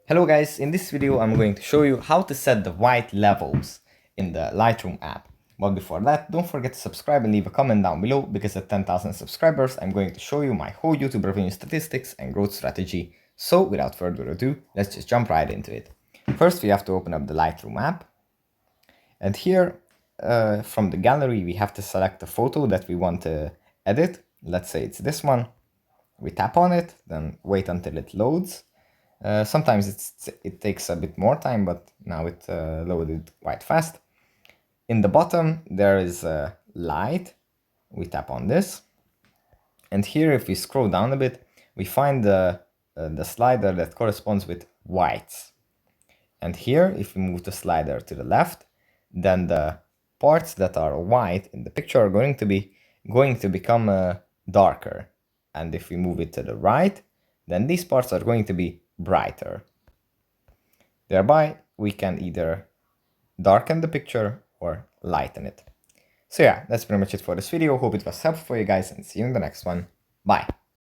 Hello guys, in this video I'm going to show you how to set the white levels in the Lightroom app. But before that, don't forget to subscribe and leave a comment down below because at 10,000 subscribers I'm going to show you my whole YouTube revenue statistics and growth strategy. So without further ado, let's just jump right into it. First we have to open up the Lightroom app. And here from the gallery we have to select the photo that we want to edit. Let's say it's this one. We tap on it, then wait until it loads. Sometimes it takes a bit more time, but now it loaded quite fast. In the bottom, there is a light. We tap on this. And here, if we scroll down a bit, we find the slider that corresponds with whites. And here, if we move the slider to the left, then the parts that are white in the picture are going to become darker. And if we move it to the right, then these parts are going to be brighter. Thereby, we can either darken the picture or lighten it. So yeah, that's pretty much it for this video. Hope it was helpful for you guys and see you in the next one. Bye.